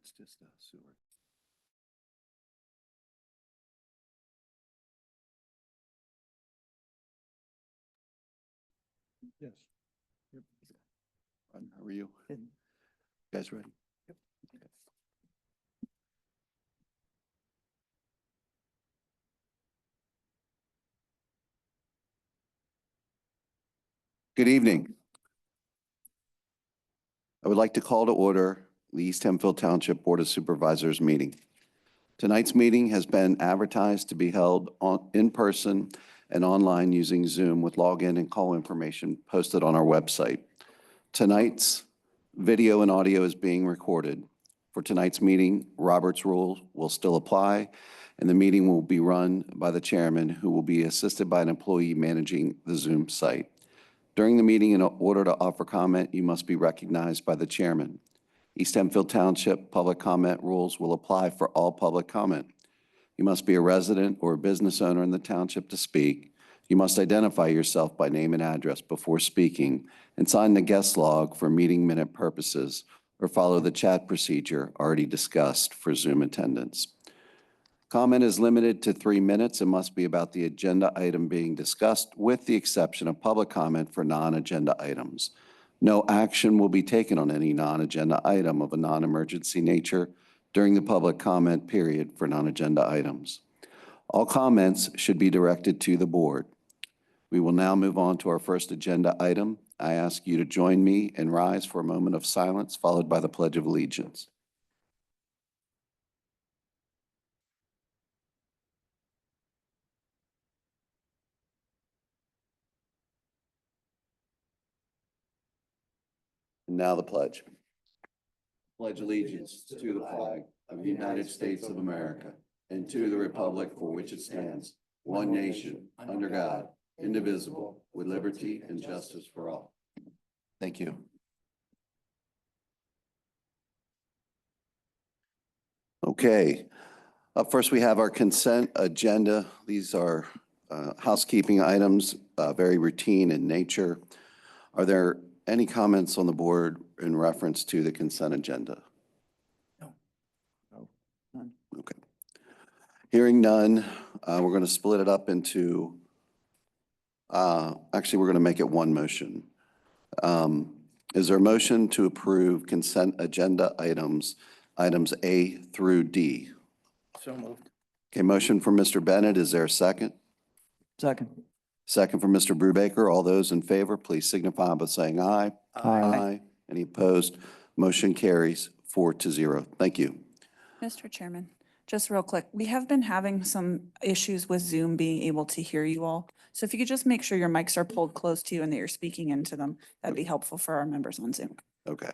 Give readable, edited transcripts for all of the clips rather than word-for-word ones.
it's just sewer. Yes. Yep. How are you? You guys ready? Yep. Okay. Good evening. I would like to call to order the East Hempfield Township Board of Supervisors meeting. Tonight's meeting has been advertised to be held in person and online using Zoom with login and call information posted on our website. Tonight's video and audio is being recorded. For tonight's meeting, Robert's rules will still apply, and the meeting will be run by the chairman, who will be assisted by an employee managing the Zoom site. During the meeting, in order to offer comment, you must be recognized by the chairman. East Hempfield Township public comment rules will apply for all public comment. You must be a resident or a business owner in the township to speak. You must identify yourself by name and address before speaking and sign the guest log for meeting minute purposes, or follow the chat procedure already discussed for Zoom attendance. Comment is limited to 3 minutes and must be about the agenda item being discussed, with the exception of public comment for non-agenda items. No action will be taken on any non-agenda item of a non-emergency nature during the public comment period for non-agenda items. All comments should be directed to the board. We will now move on to our first agenda item. I ask you to join me and rise for a moment of silence, followed by the Pledge of Allegiance. And now the pledge. Pledge allegiance to the flag of the United States of America and to the republic for which it stands, one nation, under God, indivisible, with liberty and justice for all. Thank you. Okay. Up first, we have our consent agenda. These are housekeeping items, very routine in nature. Are there any comments on the board in reference to the consent agenda? No. None. Okay. Hearing none, we're going to split it up into, actually, we're going to make it one motion. Is there a motion to approve consent agenda items A through D? So moved. Okay, motion from Mr. Bennett. Is there a second? Second. Second from Mr. Brubaker. All those in favor, please signify by saying aye. Aye. Any opposed? Motion carries 4-0. Thank you. Mr. Chairman, just real quick, we have been having some issues with Zoom being able to hear you all. So if you could just make sure your mics are pulled close to you and that you're speaking into them, that'd be helpful for our members on Zoom. Okay.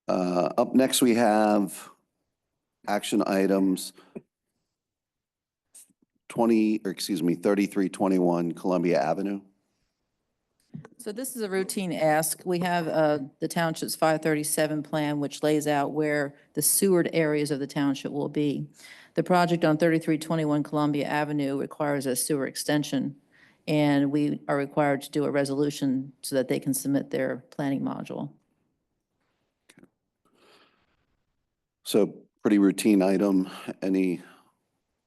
Up next, we have action items 3321 Columbia Avenue. So this is a routine ask. We have the township's 537 plan, which lays out where the sewered areas of the township will be. The project on 3321 Columbia Avenue requires a sewer extension, and we are required to do a resolution so that they can submit their planning module. So pretty routine item. Any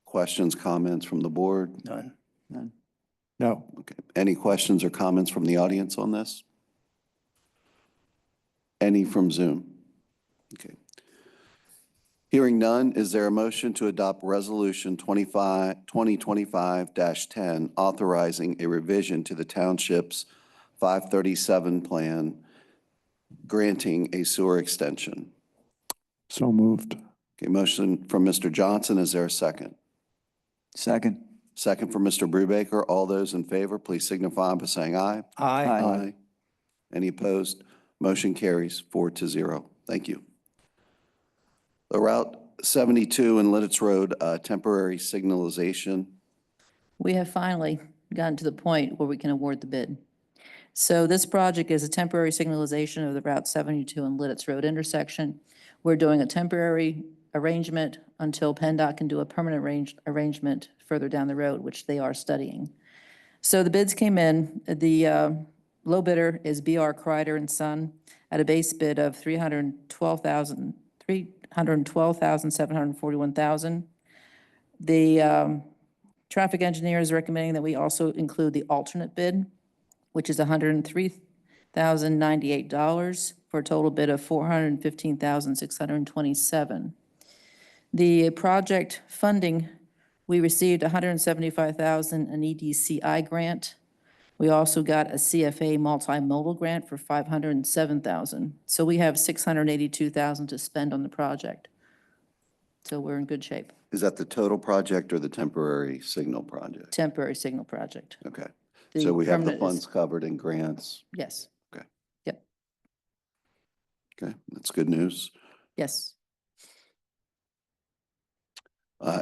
questions, comments from the board? None. None. No. Okay. Any questions or comments from the audience on this? Any from Zoom? Okay. Hearing none, is there a motion to adopt Resolution 2025-10 authorizing a revision to the township's 537 plan granting a sewer extension? So moved. Okay, motion from Mr. Johnson. Is there a second? Second. Second from Mr. Brubaker. All those in favor, please signify by saying aye. Aye. Any opposed? Motion carries 4-0. Thank you. The Route 72 and Lidditz Road temporary signalization. We have finally gotten to the point where we can award the bid. So this project is a temporary signalization of the Route 72 and Lidditz Road intersection. We're doing a temporary arrangement until PennDOT can do a permanent arrangement further down the road, which they are studying. So the bids came in. The low bidder is B.R. Kreider and Son. at a base bid of $312,741,000. The traffic engineer is recommending that we also include the alternate bid, which is $103,098 for a total bid of $415,627. The project funding, we received $175,000 an EDCI grant. We also got a CFA multimodal grant for $507,000. So we have $682,000 to spend on the project. So we're in good shape. Is that the total project or the temporary signal project? Temporary signal project. Okay. The So we have the permanent is- funds covered in grants. Yes. Okay. Yep. Okay, that's good news. Yes.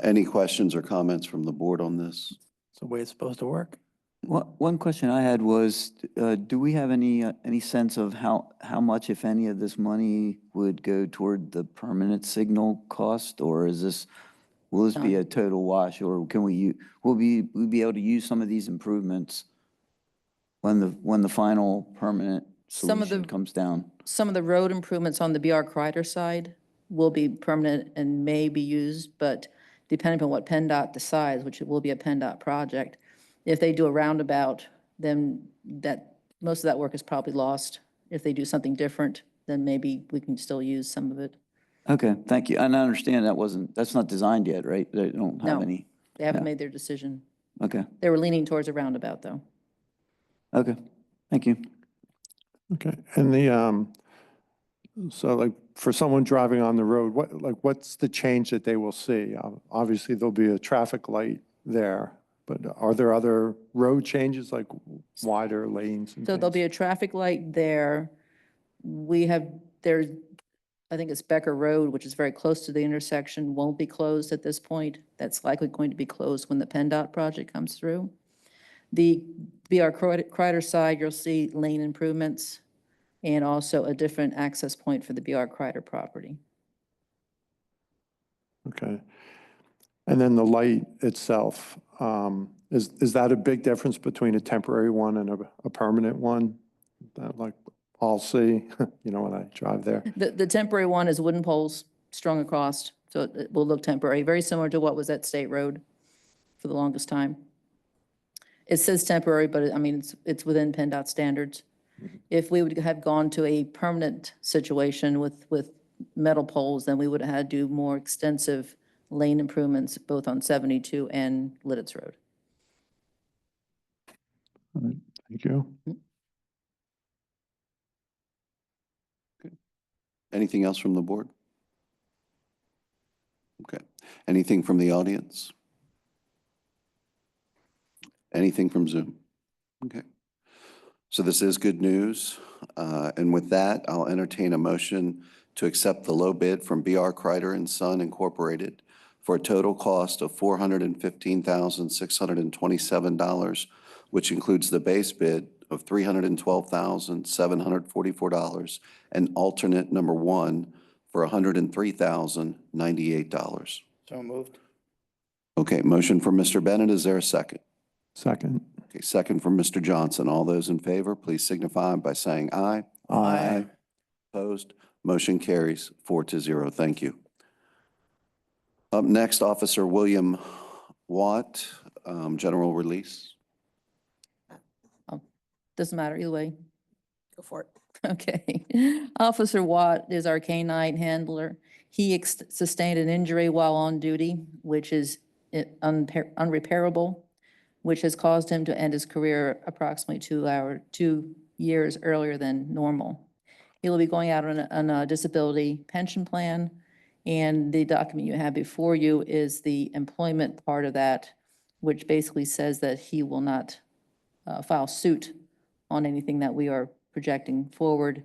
Any questions or comments from the board on this? It's the way it's supposed to work. One question I had was, do we have any sense of how much, if any, of this money would go toward the permanent signal cost? Or will this be a total wash, or will we be able to use some of these improvements when the final permanent Some of the- solution comes down? Some of the road improvements on the BR Kreider side will be permanent and may be used, but depending on what PennDOT decides, which it will be a PennDOT project, if they do a roundabout, then most of that work is probably lost. If they do something different, then maybe we can still use some of it. Okay, thank you. And I understand that's not designed yet, right? They don't have No. any. They haven't Yeah. made their decision. Okay, They were leaning towards a roundabout, though. okay, thank you. Okay, and so like for someone driving on the road, what's the change that they will see? Obviously, there'll be a traffic light there, but are there other road changes like wider lanes and So there'll be things? a traffic light there. I think it's Becker Road, which is very close to the intersection, won't be closed at this point. That's likely going to be closed when the PennDOT project comes through. The BR Kreider side, you'll see lane improvements and also a different access point for the BR Kreider property. Okay. And then the light itself, is that a big difference between a temporary one and a permanent one? That like I'll see, when I drive there. The temporary one is wooden poles strung across, so it will look temporary, very similar to what was at State Road for the longest time. It says temporary, but I mean, it's within PennDOT standards. If we would have gone to a permanent situation with metal poles, then we would have had to do more extensive lane improvements, both on 72 and Lidditz Road. All right, thank you. Anything else from the board? Okay. Anything from the audience? Anything from Zoom? Okay. So this is good news. And with that, I'll entertain a motion to accept the low bid from BR Kreider and Son Incorporated for a total cost of $415,627, which includes the base bid of $312,744 and alternate number one for $103,098. So moved. Okay, motion from Mr. Bennett. Is there a second? Second. Okay, second from Mr. Johnson. All those in favor, please signify by saying aye. Aye. Opposed? Motion carries 4-0. Thank you. Up next, Officer William Watt, general release. Doesn't matter either way. Go for it. Okay. Officer Watt is our K-9 handler. He sustained an injury while on duty, which is unrepairable, which has caused him to end his career approximately 2 years earlier than normal. He will be going out on a disability pension plan, and the document you have before you is the employment part of that, which basically says that he will not file suit on anything that we are projecting forward.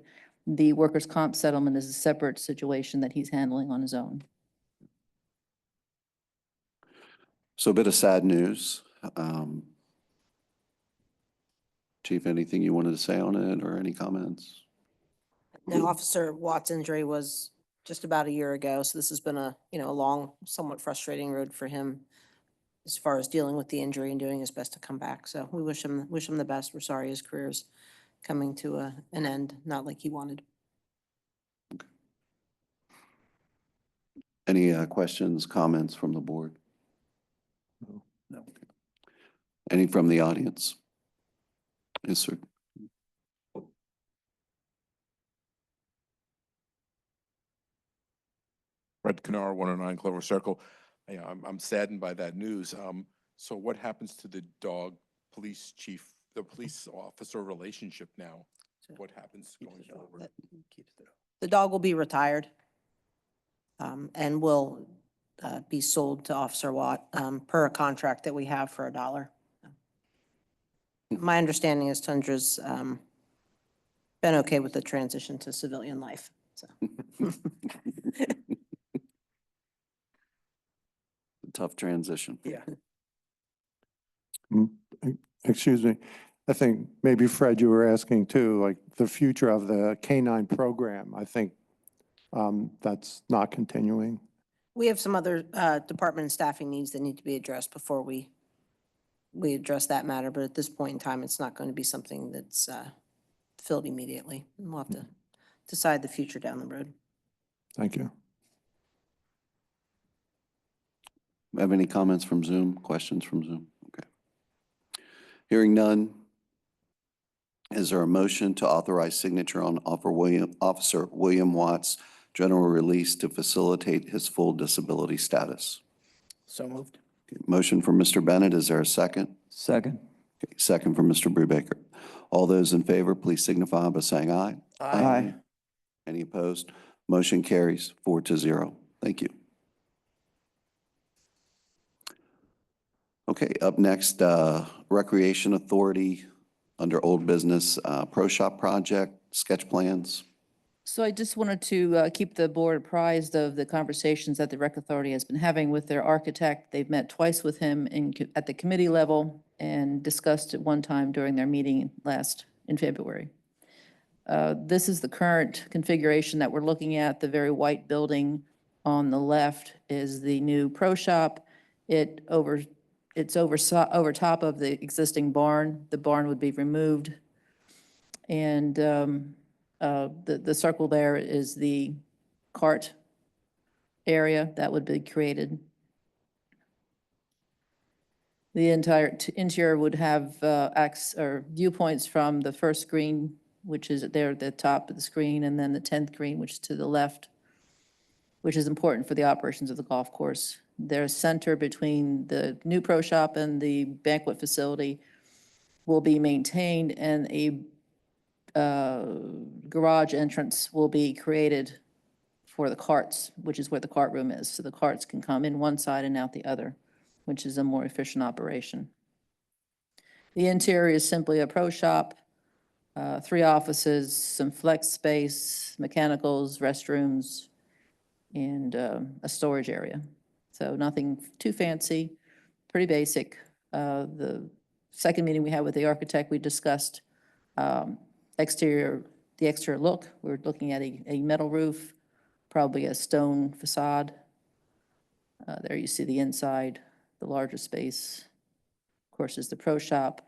The workers' comp settlement is a separate situation that he's handling on his own. So a bit of sad news. Chief, anything you wanted to say on it or any comments? No, Officer Watt's injury was just about a year ago, so this has been a long, somewhat frustrating road for him as far as dealing with the injury and doing his best to come back. So we wish him the best. We're sorry his career's coming to an end, not like he wanted. Any questions, comments from the board? No. Any from the audience? Yes, sir. Fred Canaro, 109 Clover Circle. Yeah, I'm saddened by that news. So what happens to the dog police chief, the police officer relationship now? What happens going forward? The dog will be retired and will be sold to Officer Watt per a contract that we have for $1. My understanding is Tundra's been okay with the transition to civilian life, so. Tough transition. Yeah. Excuse me. I think maybe Fred, you were asking too, like the future of the K-9 program. I think that's not continuing. We have some other department and staffing needs that need to be addressed before we address that matter, but at this point in time, it's not going to be something that's filled immediately. We'll have to decide the future down the road. Thank you. Have any comments from Zoom, questions from Zoom? Okay. Hearing none, is there a motion to authorize signature on Officer William Watt's general release to facilitate his full disability status? So moved. Okay, motion from Mr. Bennett, is there a second? Second. Okay, second from Mr. Brubaker. All those in favor, please signify by saying aye. Aye. Any opposed? Motion carries 4-0. Thank you. Okay, up next, Recreation Authority, under old business, Pro Shop project, sketch plans. So I just wanted to keep the board apprised of the conversations that the Rec Authority has been having with their architect. They've met twice with him at the committee level and discussed it one time during their meeting in February. This is the current configuration that we're looking at. The very white building on the left is the new Pro Shop. It's over top of the existing barn. The barn would be removed. And the circle there is the cart area that would be created. The entire interior would have viewpoints from the first green, which is there at the top of the screen, and then the 10th green, which is to the left, which is important for the operations of the golf course. Their center between the new Pro Shop and the banquet facility will be maintained, and a garage entrance will be created for the carts, which is where the cart room is. So the carts can come in one side and out the other, which is a more efficient operation. The interior is simply a Pro Shop, 3 offices, some flex space, mechanicals, restrooms, and a storage area. So nothing too fancy, pretty basic. The second meeting we had with the architect, we discussed the exterior look. We're looking at a metal roof, probably a stone facade. There you see the inside, the larger space. Of course, is the Pro Shop.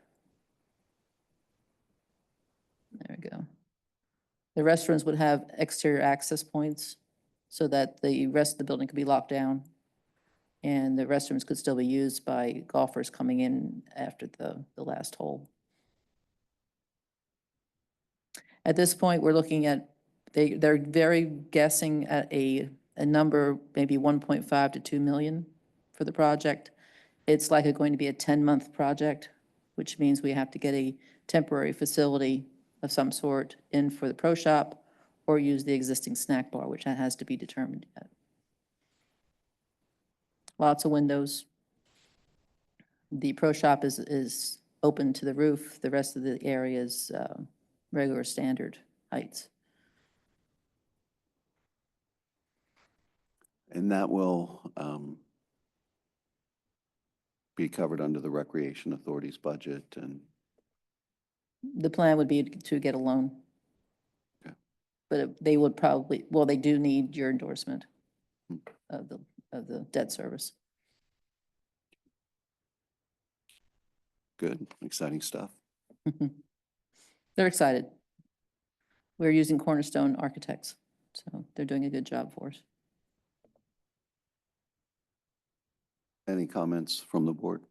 There we go. The restrooms would have exterior access points so that the rest of the building could be locked down. And the restrooms could still be used by golfers coming in after the last hole. At this point, we're looking at, they're very guessing at a number, maybe 1.5 to 2 million for the project. It's likely going to be a 10-month project, which means we have to get a temporary facility of some sort in for the Pro Shop or use the existing snack bar, which has to be determined yet. Lots of windows. The Pro Shop is open to the roof. The rest of the area is regular standard heights. And that will be covered under the Recreation Authority's budget and. The plan would be to get a loan. Okay. But they would probably, well, they do need your endorsement of the debt service. Good, exciting stuff. They're excited. We're using Cornerstone Architects, so they're doing a good job for us. Any comments from the board?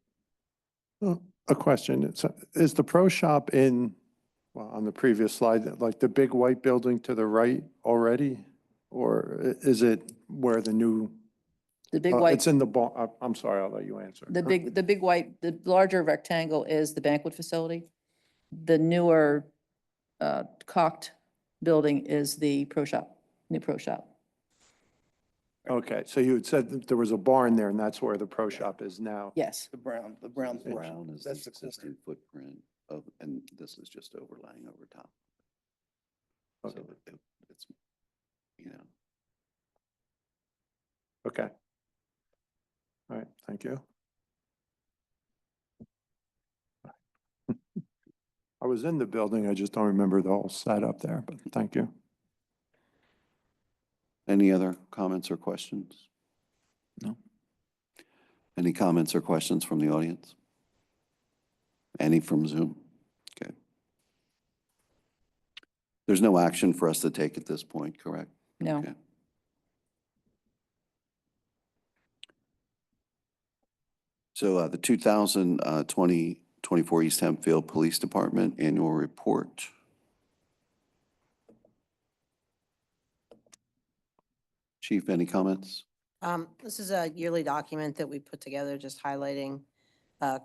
A question. Is the pro shop in, well, on the previous slide, like the big white building to the right already? Or is it where the new, The big white, it's in the, I'm sorry, I'll let you answer. the big white, the larger rectangle is the banquet facility. The newer cocked building is the pro shop, new pro shop. Okay, so you had said that there was a barn there and that's where the pro shop is now? Yes. The brown portion. Brown is the That's the corner. existing footprint of, and this is just overlaying over top. So Okay. it's, you know, Okay. All right, thank you. I was in the building, I just don't remember the whole setup there, but thank you. any other comments or questions? No. Any comments or questions from the audience? Any from Zoom? Okay. There's no action for us to take at this point, correct? No. Okay. So the 2024 East Hempfield Police Department Annual Report. Chief, any comments? This is a yearly document that we put together, just highlighting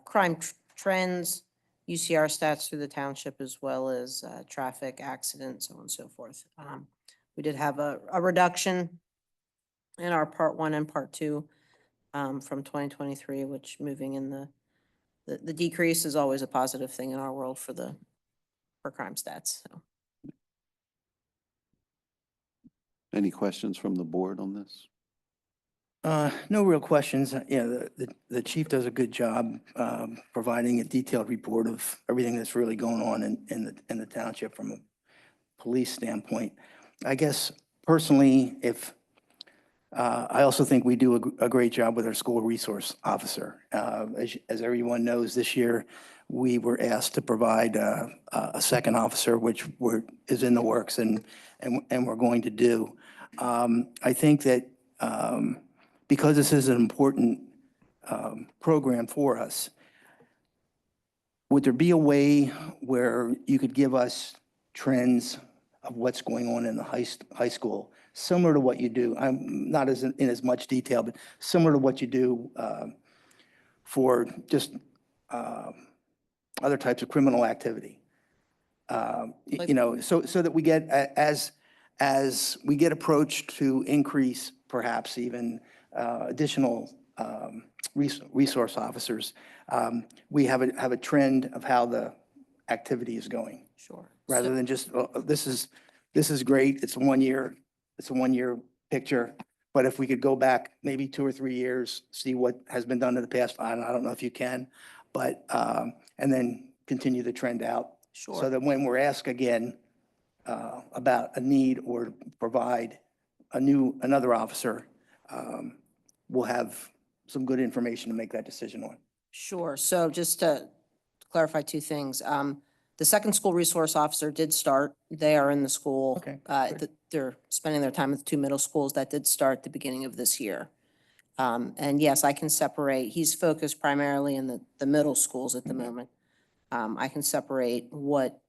crime trends, UCR stats through the township, as well as traffic accidents, so on and so forth. We did have a reduction in our Part 1 and Part 2 from 2023, which moving in the decrease is always a positive thing in our world for crime stats. So. Any questions from the board on this? No real questions. The chief does a good job providing a detailed report of everything that's really going on in the township from a police standpoint. I guess personally, I also think we do a great job with our school resource officer. As everyone knows, this year we were asked to provide a second officer, which is in the works and we're going to do. I think that because this is an important program for us, would there be a way where you could give us trends of what's going on in the high school, similar to what you do? I'm not in as much detail, but similar to what you do for just other types of criminal activity. So that we get, as we get approached to increase perhaps even additional resource officers, we have a trend of how the activity is going. Sure. Rather than just, this is great, it's a 1 year picture. But if we could go back maybe 2 or 3 years, see what has been done in the past, I don't know if you can, but, and then continue the trend out. Sure. So that when we're asked again about a need or provide another officer, we'll have some good information to make that decision on. Sure. So just to clarify 2 things. The second school resource officer did start. They are in the school. Okay, They're spending their time with 2 middle schools. That did start at the beginning of this year. And yes, I can separate. He's focused primarily in the middle schools at the moment. I can separate what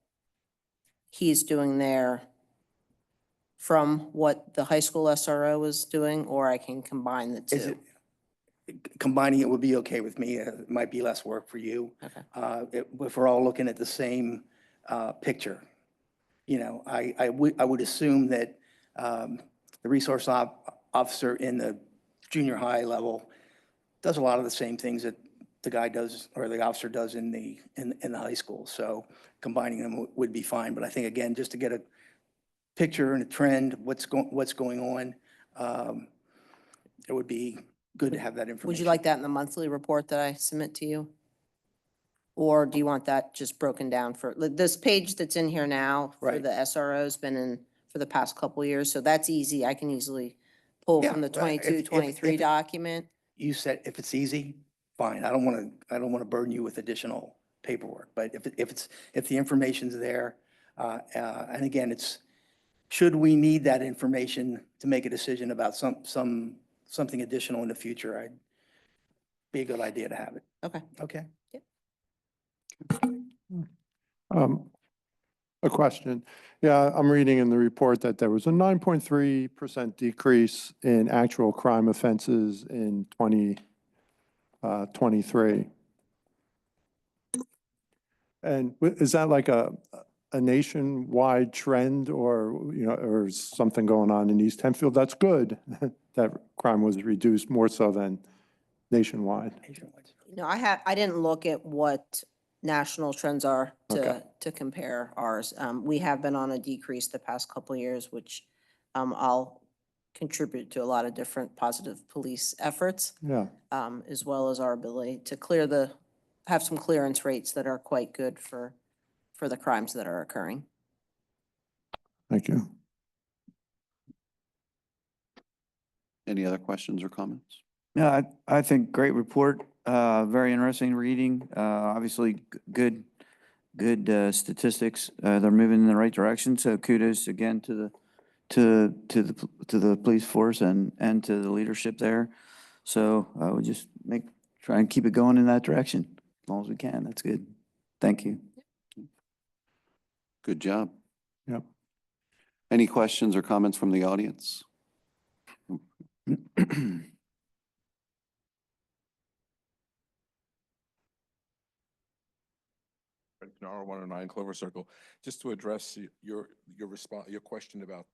he's doing there from what the high school SRO is doing, or I can combine the 2. Combining it would be okay with me. It might be less work for you. Okay. If we're all looking at the same picture. I would assume that the resource officer in the junior high level does a lot of the same things that the guy does or the officer does in the high school. So combining them would be fine. But I think, again, just to get a picture and a trend, what's going on, it would be good to have that information. Would you like that in the monthly report that I submit to you? Or do you want that just broken down for, this page that's in here now for Right. the SRO's been in for the past couple of years, so that's easy. I can easily pull Yeah, from the well, if- 22, if- 23 if- document. You said if it's easy, fine. I don't want to burden you with additional paperwork. But if the information's there, and again, should we need that information to make a decision about something additional in the future, be a good idea to have it. Okay. Okay. A question. Yeah, I'm reading in the report that there was a 9.3% decrease in actual crime offenses in 2023. And is that like a nationwide trend, or, or is something going on in East Hempfield? That's good that crime was reduced more so than nationwide. No, I didn't look at what national trends are Okay. to compare ours. We have been on a decrease the past couple of years, which I'll contribute to a lot of different positive police efforts, Yeah, as well as our ability to have some clearance rates that are quite good for the crimes that are occurring. thank you. Any other questions or comments? Yeah, I think great report, very interesting reading, obviously good statistics. They're moving in the right direction, so kudos again to the police force and to the leadership there. So I would just try and keep it going in that direction as long as we can. That's good. Thank you. Good job. Yep. Any questions or comments from the audience? Fred Canaro, 109 Clover Circle. Just to address your question about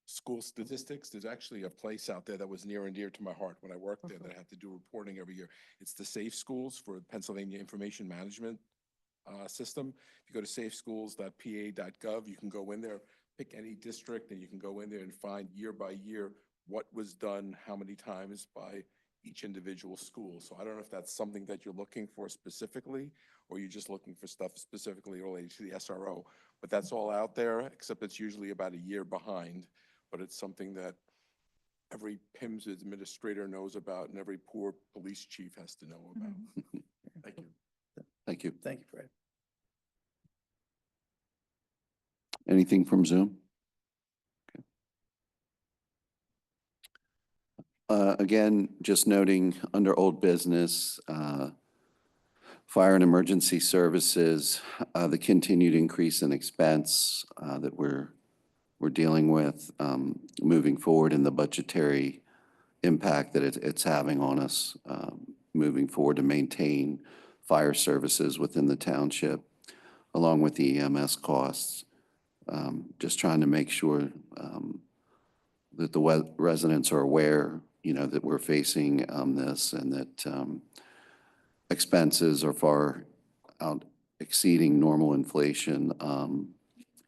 school statistics, there's actually a place out there that was near and dear to my heart when I worked there that I had to do reporting every year. It's the Safe Schools for Pennsylvania Information Management System. If you go to safeschools.pa.gov, you can go in there, pick any district, and you can go in there and find year by year what was done, how many times by each individual school. So I don't know if that's something that you're looking for specifically, or you're just looking for stuff specifically related to the SRO. But that's all out there, except it's usually about a year behind. But it's something that every PIMS administrator knows about and every poor police chief has to know about. Thank you. Thank you. Thank you, Fred. Anything from Zoom? Again, just noting under old business, fire and emergency services, the continued increase in expense that we're dealing with moving forward, and the budgetary impact that it's having on us moving forward to maintain fire services within the township, along with the EMS costs. Just trying to make sure that the residents are aware, that we're facing this, and that expenses are far out exceeding normal inflation.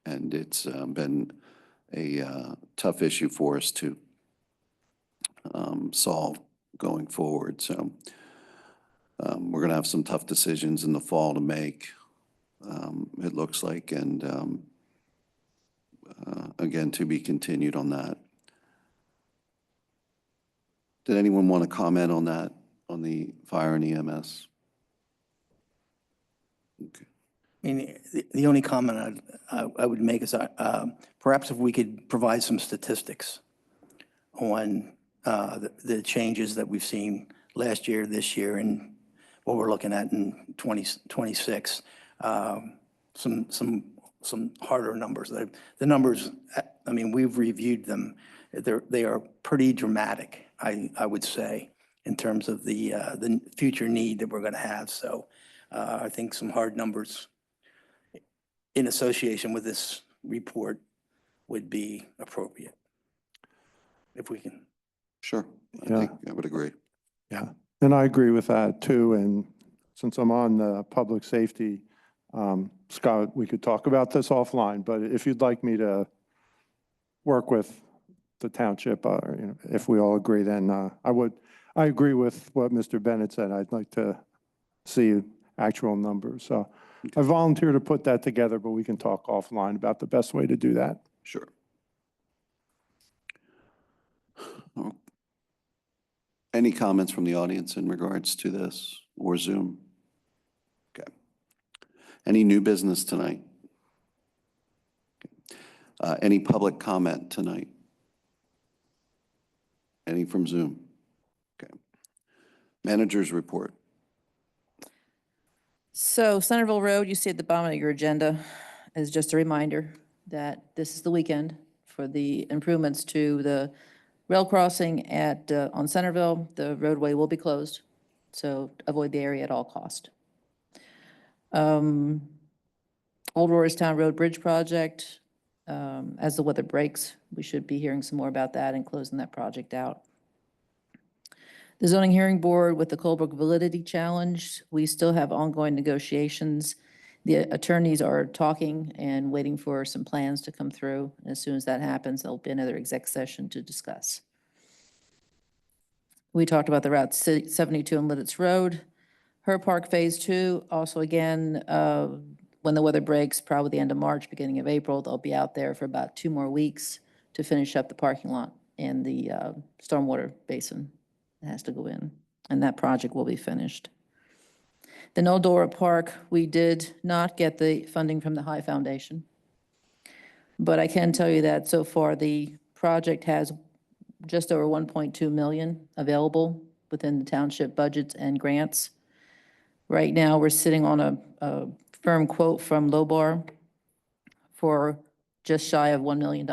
And it's been a tough issue for us to solve going forward. So we're going to have some tough decisions in the fall to make, it looks like, and again, to be continued on that. Did anyone want to comment on that, on the fire and EMS? Okay. I mean, the only comment I would make is perhaps if we could provide some statistics on the changes that we've seen last year, this year, and what we're looking at in 2026. Some harder numbers. The numbers, I mean, we've reviewed them. They are pretty dramatic, I would say, in terms of the future need that we're going to have. So I think some hard numbers in association with this report would be appropriate, if we can. Sure, I Yeah. think I would agree. Yeah, and I agree with that too. And since I'm on the public safety, Scott, we could talk about this offline, but if you'd like me to work with the township, if we all agree, then I would. I agree with what Mr. Bennett said. I'd like to see actual numbers. So I volunteer to put that together, but we can talk offline about the best way to do that. Sure. Oh. Any comments from the audience in regards to this or Zoom? Okay. Any new business tonight? Any public comment tonight? Any from Zoom? Okay. Managers report. So Centerville Road, you see at the bottom of your agenda, is just a reminder that this is the weekend for the improvements to the rail crossing at, on Centerville. The roadway will be closed, so avoid the area at all cost. Old Roystown Road Bridge Project, as the weather breaks, we should be hearing some more about that and closing that project out. The zoning hearing board with the Colebrook validity challenge, we still have ongoing negotiations. The attorneys are talking and waiting for some plans to come through. As soon as that happens, there'll be another exec session to discuss. We talked about the Route 72 on Lidditz Road. Her Park Phase 2, also again, when the weather breaks, probably the end of March, beginning of April, they'll be out there for about 2 more weeks to finish up the parking lot and the stormwater basin that has to go in, and that project will be finished. The Noldora Park, we did not get the funding from the High Foundation, but I can tell you that so far the project has just over 1.2 million available within the township budgets and grants. Right now, we're sitting on a firm quote from Lobar for just shy of $1 million.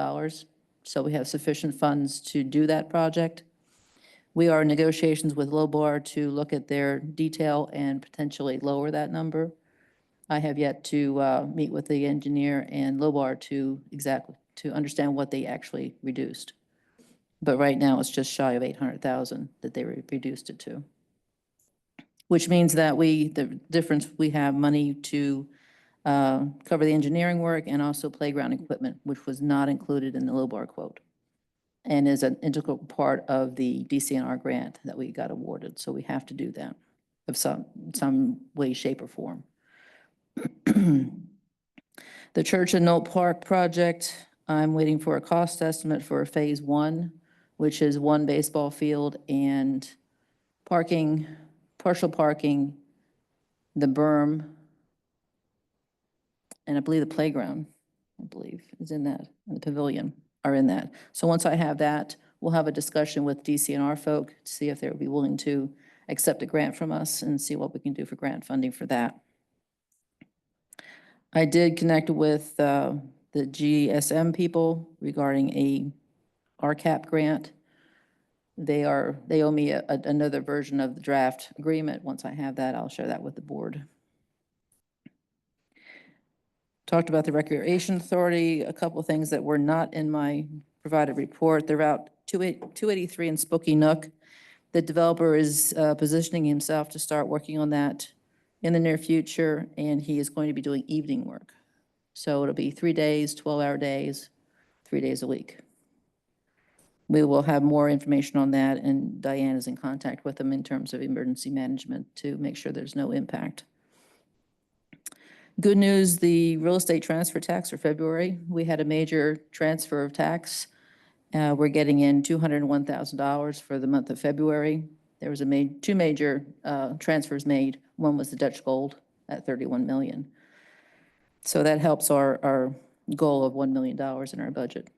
So we have sufficient funds to do that project. We are in negotiations with Lobar to look at their detail and potentially lower that number. I have yet to meet with the engineer and Lobar to understand what they actually reduced. But right now, it's just shy of 800,000 that they reduced it to. Which means that the difference, we have money to cover the engineering work and also playground equipment, which was not included in the Lobar quote, and is an integral part of the DCNR grant that we got awarded. So we have to do that of some way, shape, or form. The Church and Knoll Park project, I'm waiting for a cost estimate for Phase 1, which is 1 baseball field and parking, partial parking, the berm, and I believe the playground, is in that, and the pavilion are in that. So once I have that, we'll have a discussion with DCNR folk to see if they would be willing to accept a grant from us and see what we can do for grant funding for that. I did connect with the GSM people regarding a RCAP grant. They owe me another version of the draft agreement. Once I have that, I'll share that with the board. Talked about the Recreation Authority, a couple of things that were not in my provided report. The Route 283 in Spooky Nook. The developer is positioning himself to start working on that in the near future, and he is going to be doing evening work. So it'll be 3 days, 12-hour days, 3 days a week. We will have more information on that, and Diane is in contact with them in terms of emergency management to make sure there's no impact. Good news, the real estate transfer tax for February, we had a major transfer of tax. We're getting in $201,000 for the month of February. There was two major transfers made. One was the Dutch Gold at 31 million. So that helps our goal of $1 million in our budget.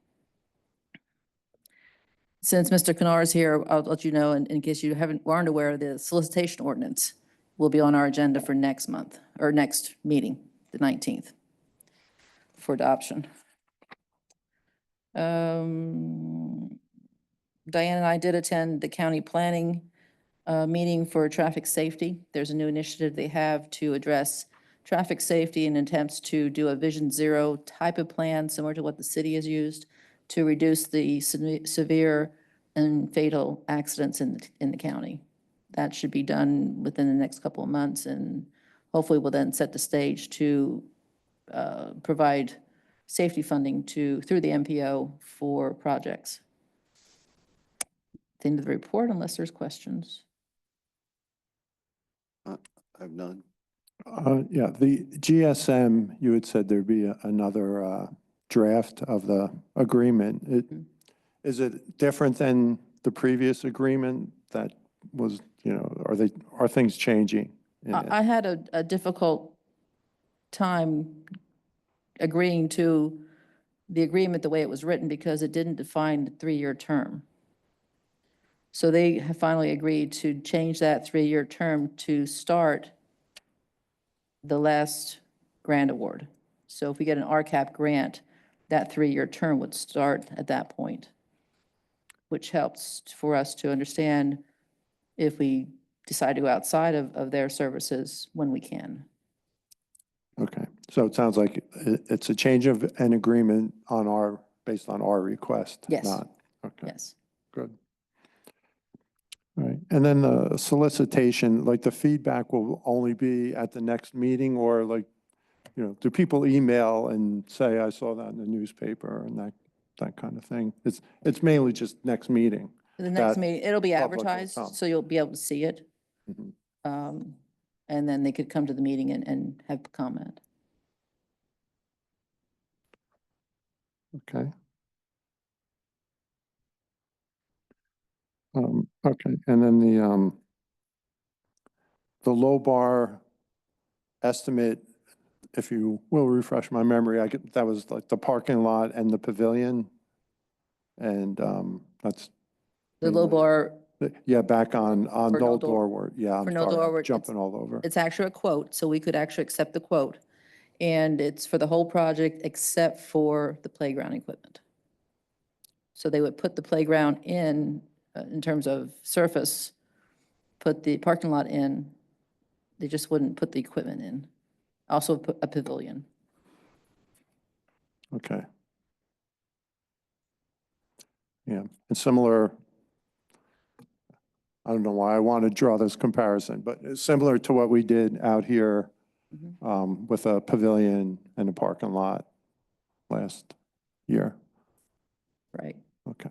Since Mr. Kennard is here, I'll let you know, in case you aren't aware, the solicitation ordinance will be on our agenda for next month, or next meeting, the 19th, for adoption. Diane and I did attend the county planning meeting for traffic safety. There's a new initiative they have to address traffic safety and attempts to do a Vision Zero type of plan, similar to what the city has used, to reduce the severe and fatal accidents in the county. That should be done within the next couple of months, and hopefully will then set the stage to provide safety funding through the MPO for projects. The end of the report, unless there's questions. I have none. Yeah, the GSM, you had said there'd be another draft of the agreement. Is it different than the previous agreement that was, are things changing in it? I had a difficult time agreeing to the agreement the way it was written because it didn't define the 3-year term. So they have finally agreed to change that 3-year term to start the last grant award. So if we get an RCAP grant, that 3-year term would start at that point, which helps for us to understand if we decide to go outside of their services when we can. Okay, so it sounds like it's a change of an agreement based on our request. Yes. Not, okay, Yes. good. All right, and then the solicitation, like the feedback will only be at the next meeting, or like, do people email and say, I saw that in the newspaper and that kind of thing? It's mainly just next meeting. The next that meeting, it'll be public will advertised, come. so you'll be able to see it. Mhm. And then they could come to the meeting and have comment. Okay. Okay, and then the low bar estimate, if you will refresh my memory, that was like the parking lot and the pavilion. And that's. The low bar, Yeah, back on For no no door- door, yeah, for I'm no sorry, door, jumping all over. it's actually a quote, so we could actually accept the quote. And it's for the whole project except for the playground equipment. So they would put the playground in terms of surface, put the parking lot in. They just wouldn't put the equipment in. Also put a pavilion. Okay. Yeah, and similar, I don't know why I want to draw this comparison, but it's similar to what we did out here with a pavilion and a parking lot last year. Right. Okay,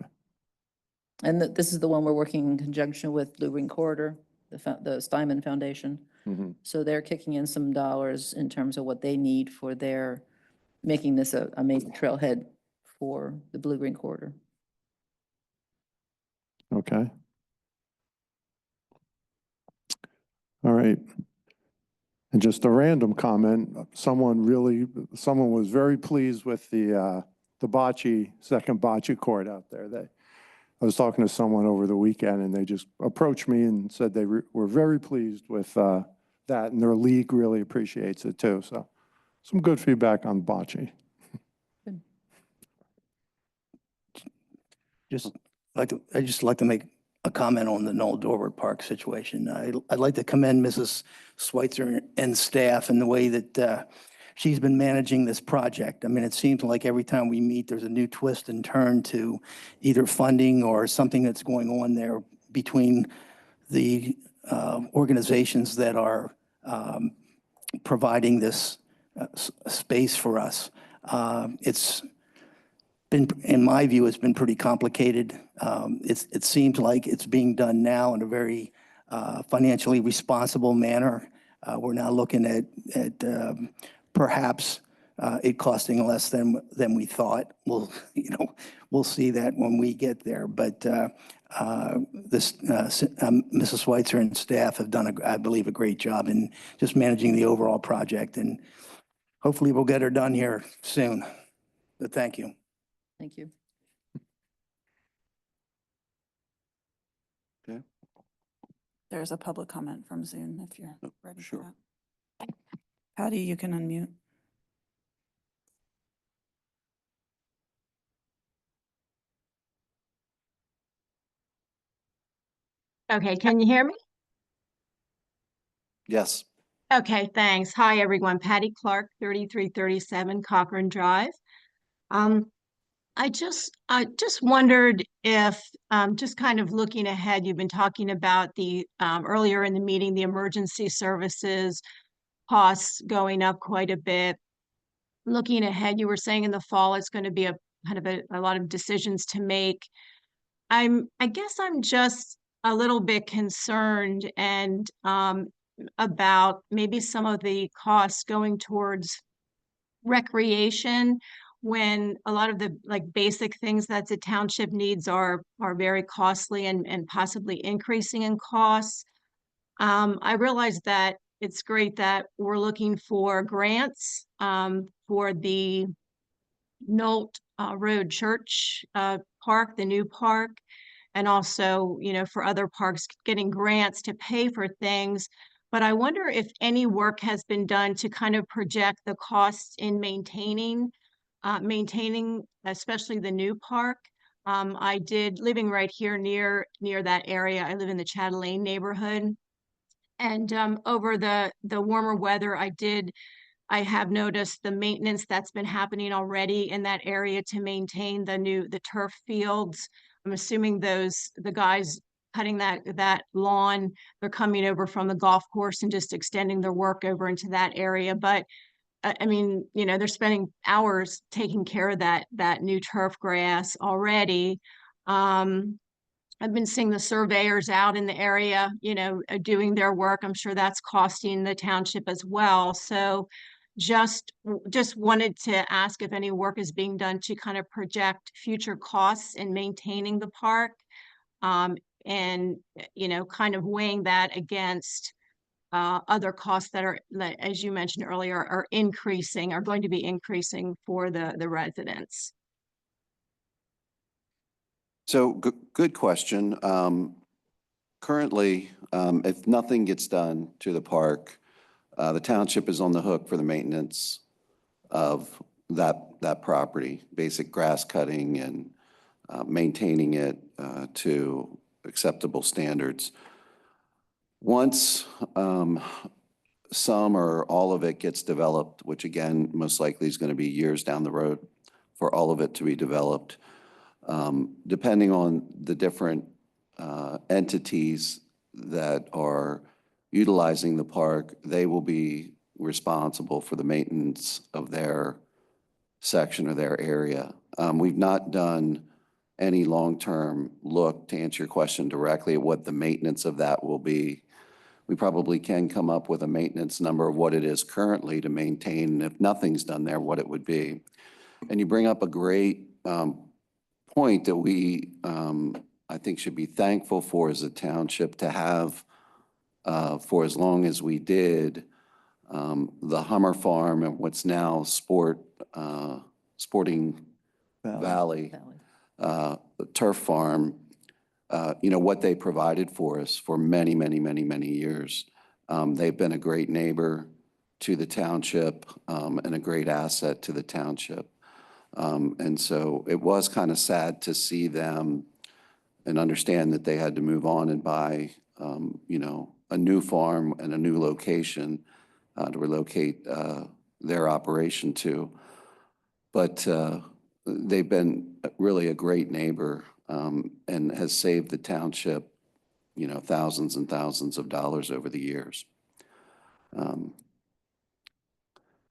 And this is the one we're working in conjunction with Blue Green Corridor, the Steinman Foundation. mhm, So they're kicking in some dollars in terms of what they need for their, making this a major trailhead for the Blue Green Corridor. okay. All right. And just a random comment, someone was very pleased with the second bocce court out there. I was talking to someone over the weekend and they just approached me and said they were very pleased with that, and their league really appreciates it too. So some good feedback on bocce. I'd just like to make a comment on the Noel Dorward Park situation. I'd like to commend Mrs. Schweitzer and staff and the way that she's been managing this project. I mean, it seems like every time we meet, there's a new twist and turn to either funding or something that's going on there between the organizations that are providing this space for us. It's been, in my view, it's been pretty complicated. It seems like it's being done now in a very financially responsible manner. We're now looking at perhaps it costing less than we thought. We'll see that when we get there. But Mrs. Schweitzer and staff have done, I believe, a great job in just managing the overall project. And hopefully we'll get her done here soon. But thank you. Thank you. Okay. There's a public comment from Zoom if you're ready for sure. that. Patty, you can unmute. Okay, can you hear me? Yes. Okay, thanks. Hi, everyone. Patty Clark, 3337 Cochrane Drive. I just wondered if, just kind of looking ahead, you've been talking about the, earlier in the meeting, the emergency services costs going up quite a bit. Looking ahead, you were saying in the fall, it's going to be a kind of a lot of decisions to make. I guess I'm just a little bit concerned and about maybe some of the costs going towards recreation when a lot of the like basic things that the township needs are very costly and possibly increasing in costs. I realize that it's great that we're looking for grants for the Nolt Road Church Park, the new park. and also, for other parks, getting grants to pay for things. But I wonder if any work has been done to kind of project the costs in maintaining especially the new park. Living right here near that area, I live in the Chatelaine neighborhood. And over the warmer weather, I have noticed the maintenance that's been happening already in that area to maintain the turf fields. I'm assuming the guys cutting that lawn, they're coming over from the golf course and just extending their work over into that area. But I mean, they're spending hours taking care of that new turf grass already. I've been seeing the surveyors out in the area, doing their work. I'm sure that's costing the township as well. So just wanted to ask if any work is being done to kind of project future costs in maintaining the park. And, kind of weighing that against other costs that are, as you mentioned earlier, are going to be increasing for the residents. So good question. Currently, if nothing gets done to the park, the township is on the hook for the maintenance of that property, basic grass cutting and maintaining it to acceptable standards. Once some or all of it gets developed, which again, most likely is going to be years down the road for all of it to be developed, depending on the different entities that are utilizing the park, they will be responsible for the maintenance of their section or their area. We've not done any long-term look, to answer your question directly, at what the maintenance of that will be. We probably can come up with a maintenance number of what it is currently to maintain, if nothing's done there, what it would be. And you bring up a great point that we, I think, should be thankful for as a township to have for as long as we did, the Hummer Farm and what's now Sporting Valley, the turf farm, what they provided for us for many, many, many, many years. They've been a great neighbor to the township and a great asset to the township. And so it was kind of sad to see them and understand that they had to move on and buy, a new farm and a new location to relocate their operation to. But they've been really a great neighbor and has saved the township, thousands and thousands of dollars over the years.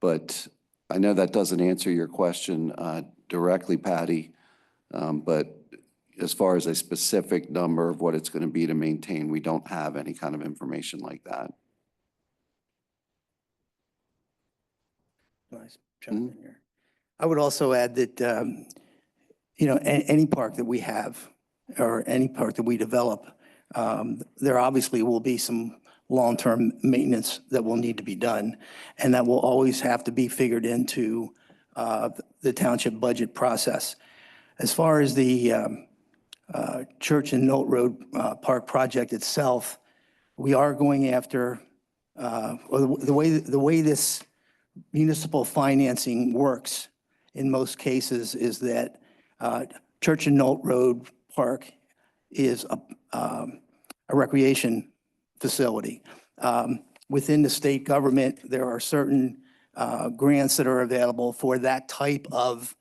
But I know that doesn't answer your question directly, Patty, but as far as a specific number of what it's going to be to maintain, we don't have any kind of information like that. Nice. Jump in here. I would also add that, any park that we have or any park that we develop, there obviously will be some long-term maintenance that will need to be done, and that will always have to be figured into the township budget process. As far as the Church and Nolt Road Park project itself, we are going after, the way this municipal financing works in most cases is that Church and Nolt Road Park is a recreation facility. Within the state government, there are certain grants that are available for that type of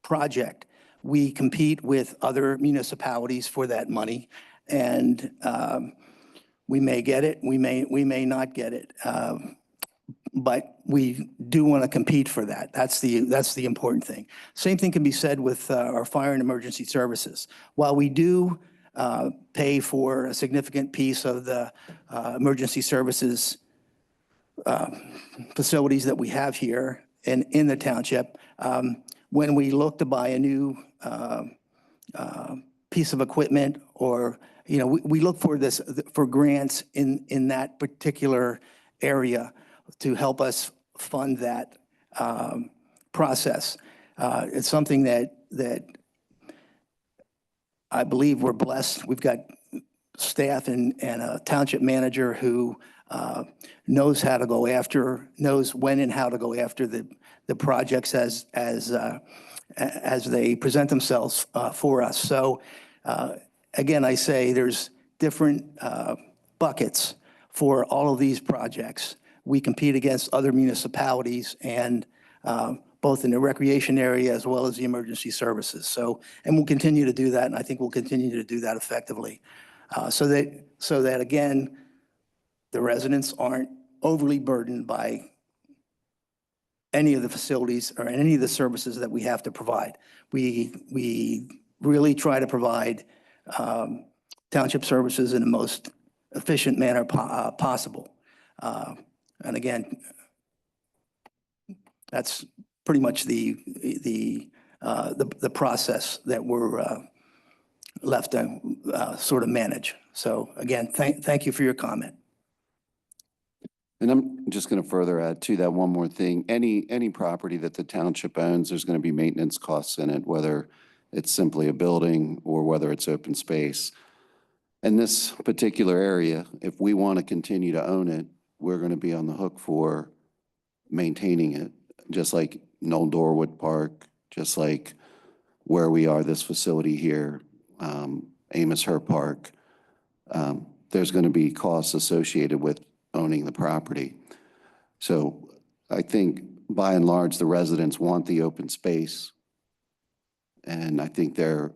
project. We compete with other municipalities for that money, and we may get it, we may not get it. But we do want to compete for that. That's the important thing. Same thing can be said with our fire and emergency services. While we do pay for a significant piece of the emergency services facilities that we have here in the township, when we look to buy a new piece of equipment, or we look for grants in that particular area to help us fund that process. It's something that I believe we're blessed. We've got staff and a township manager who knows how to go after, knows when and how to go after the projects as they present themselves for us. So again, I say there's different buckets for all of these projects. We compete against other municipalities and both in the recreation area as well as the emergency services. So, and we'll continue to do that, and I think we'll continue to do that effectively. So that again, the residents aren't overly burdened by any of the facilities or any of the services that we have to provide. We really try to provide township services in the most efficient manner possible. And again, that's pretty much the process that we're left to sort of manage. So again, thank you for your comment. And I'm just going to further add to that one more thing. Any property that the township owns, there's going to be maintenance costs in it, whether it's simply a building or whether it's open space. In this particular area, if we want to continue to own it, we're going to be on the hook for maintaining it, just like Noel Dorwood Park, just like where we are, this facility here, Amos Herr Park. There's going to be costs associated with owning the property. So I think by and large, the residents want the open space, and I think they're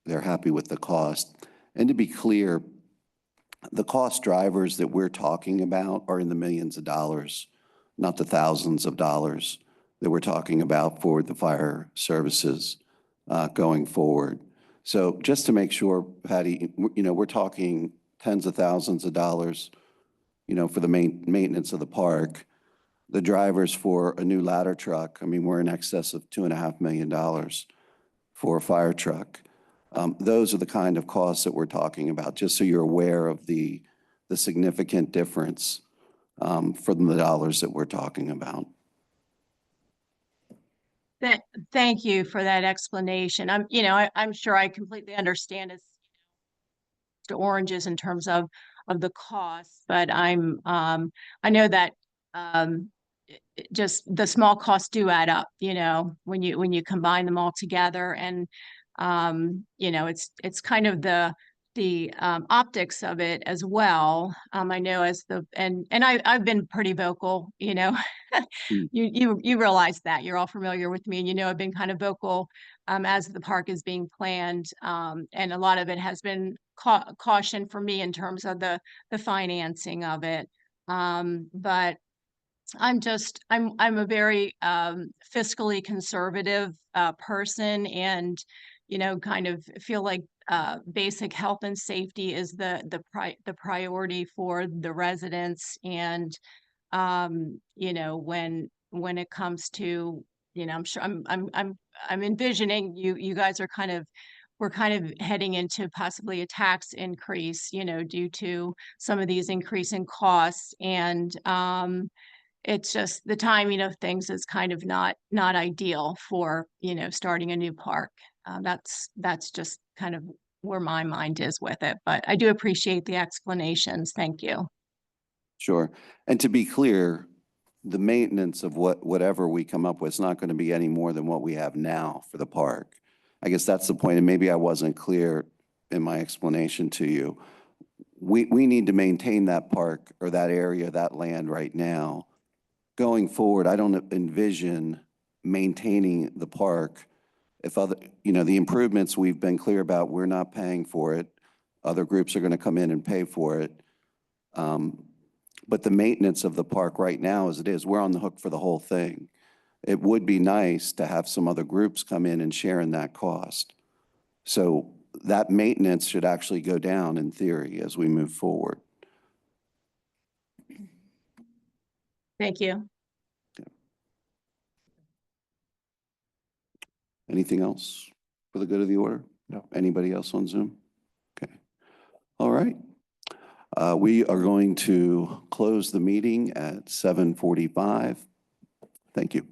happy with the cost. And to be clear, the cost drivers that we're talking about are in the millions of dollars, not the thousands of dollars that we're talking about for the fire services going forward. So just to make sure, Patty, we're talking tens of thousands of dollars, for the maintenance of the park. The drivers for a new ladder truck, I mean, we're in excess of $2.5 million for a fire truck. Those are the kind of costs that we're talking about, just so you're aware of the significant difference from the dollars that we're talking about. Thank you for that explanation. I'm sure I completely understand it's to oranges in terms of the cost, but I know that just the small costs do add up, when you combine them all together, and it's kind of the optics of it as well. I know I've been pretty vocal, you realize that you're all familiar with me, and I've been kind of vocal as the park is being planned, and a lot of it has been caution for me in terms of the financing of it. But I'm a very fiscally conservative person, and kind of feel like basic health and safety is the priority for the residents. And when it comes to, I'm sure I'm envisioning you guys are we're kind of heading into possibly a tax increase, due to some of these increasing costs. And it's just the timing of things is kind of not ideal for, starting a new park. That's just kind of where my mind is with it. But I do appreciate the explanations. Thank you. Sure. And to be clear, the maintenance of whatever we come up with is not going to be any more than what we have now for the park. I guess that's the point, and maybe I wasn't clear in my explanation to you. We need to maintain that park or that area, that land right now. Going forward, I don't envision maintaining the park if the improvements we've been clear about, we're not paying for it. Other groups are going to come in and pay for it. But the maintenance of the park right now, as it is, we're on the hook for the whole thing. It would be nice to have some other groups come in and share in that cost. So that maintenance should actually go down in theory as we move forward. Thank you. Anything else for the good of the order? No. Anybody else on Zoom? Okay. All right. We are going to close the meeting at 7:45. Thank you.